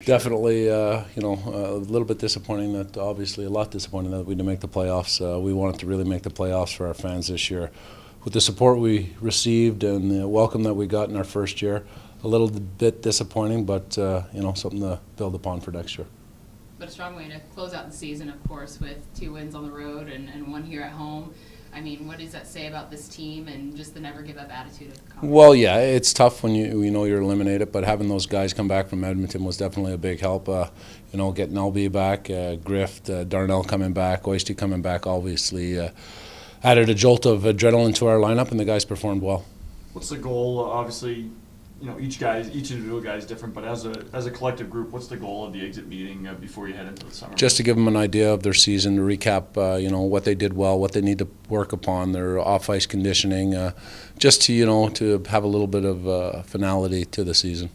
Definitely, a little bit disappointing that, obviously a lot disappointing that we didn't make the playoffs. We wanted to really make the playoffs for our fans this year. With the support we received and the welcome that we got in our first year, a little bit disappointing, but something to build upon for next year. But a strong way to close out the season, of course, with 2 wins on the road and 1 here at home. I mean, what does that say about this team and just the never-give-up attitude of the Condors? Well, yeah, it's tough when you know you're eliminated, but having those guys come back from Edmonton was definitely a big help. Getting LB back, Grift, Darnell coming back, Oisty coming back, obviously added a jolt of adrenaline to our lineup, and the guys performed well. What's the goal? Obviously, each individual guy is different, but as a collective group, what's the goal of the exit meeting before you head into the summer? Just to give them an idea of their season, to recap, what they did well, what they need to work upon, their off-ice conditioning, just to have a little bit of finality to the season.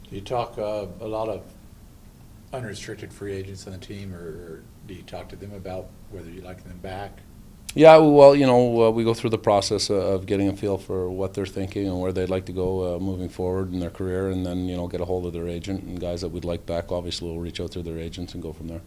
Do you talk a lot of unrestricted free agents on the team, or do you talk to them about whether you like them back? Yeah, well, we go through the process of getting a feel for what they're thinking and where they'd like to go moving forward in their career, and then, get a hold of their agent, and guys that we'd like back, obviously, we'll reach out to their agents and go from there.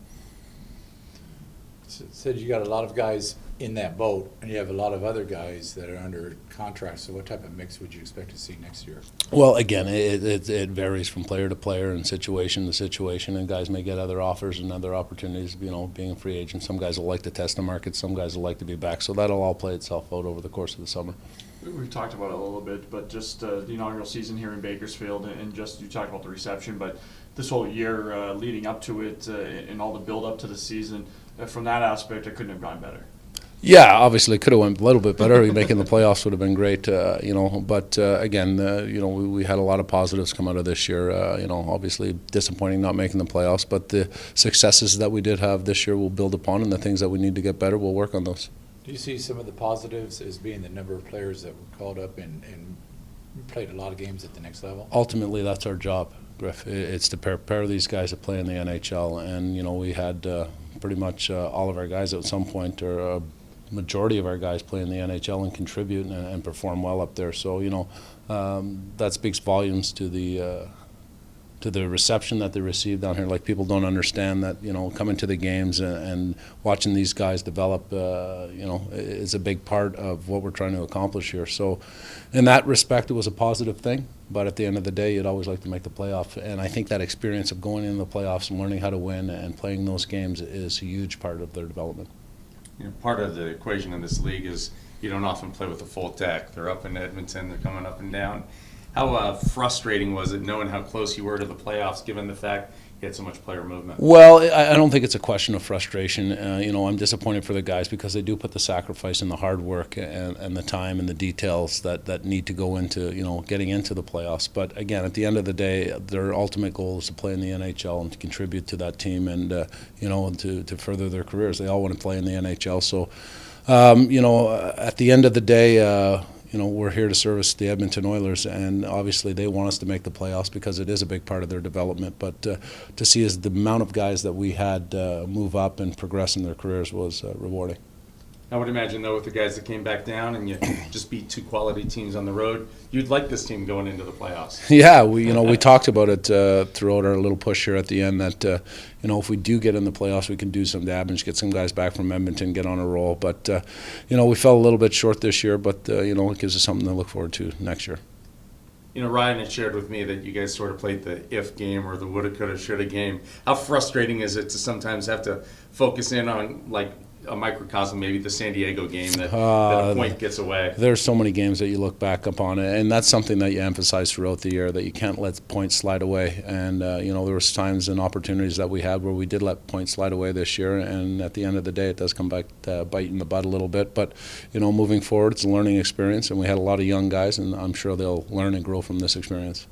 So it said you got a lot of guys in that boat, and you have a lot of other guys that are under contract, so what type of mix would you expect to see next year? Well, again, it varies from player to player and situation to situation, and guys may get other offers and other opportunities, being a free agent. Some guys will like to test the market, some guys will like to be back, so that'll all play itself out over the course of the summer. We've talked about it a little bit, but just the inaugural season here in Bakersfield, and just you talked about the reception, but this whole year leading up to it and all the build up to the season, from that aspect, it couldn't have gone better. Yeah, obviously, could have went a little bit better. Making the playoffs would have been great, But again, we had a lot of positives come out of this year. Obviously disappointing not making the playoffs, but the successes that we did have this year we'll build upon, and the things that we need to get better, we'll work on those. Do you see some of the positives as being the number of players that were called up and played a lot of games at the next level? Ultimately, that's our job, Griff. It's to prepare these guys to play in the NHL, and we had pretty much all of our guys at some point, or a majority of our guys, play in the NHL and contribute and perform well up there. So that speaks volumes to the reception that they received down here. Like, people don't understand that coming to the games and watching these guys develop is a big part of what we're trying to accomplish here. So in that respect, it was a positive thing, but at the end of the day, you'd always like to make the playoff, and I think that experience of going into the playoffs and learning how to win and playing those games is a huge part of their development. Part of the equation in this league is you don't often play with a full deck. They're up in Edmonton, they're coming up and down. How frustrating was it knowing how close you were to the playoffs, given the fact you had so much player movement? Well, I don't think it's a question of frustration. I'm disappointed for the guys because they do put the sacrifice and the hard work and the time and the details that need to go into getting into the playoffs. But again, at the end of the day, their ultimate goal is to play in the NHL and to contribute to that team and to further their careers. They all want to play in the NHL. So at the end of the day, we're here to service the Edmonton Oilers, and obviously they want us to make the playoffs because it is a big part of their development. But to see the amount of guys that we had move up and progress in their careers was rewarding. I would imagine, though, with the guys that came back down and you just beat 2 quality teams on the road, you'd like this team going into the playoffs. Yeah, we talked about it throughout our little push here at the end that if we do get in the playoffs, we can do some damage, get some guys back from Edmonton, get on a roll. But we fell a little bit short this year, but it gives us something to look forward to next year. Ryan had shared with me that you guys sort of played the if game or the woulda, coulda, shoulda game. How frustrating is it to sometimes have to focus in on, like, a microcosm, maybe the San Diego game, that a point gets away? There's so many games that you look back upon, and that's something that you emphasize throughout the year, that you can't let points slide away. And there was times and opportunities that we had where we did let points slide away this year, and at the end of the day, it does come back to bite in the butt a little bit. But moving forward, it's a learning experience, and we had a lot of young guys, and I'm sure they'll learn and grow from this experience.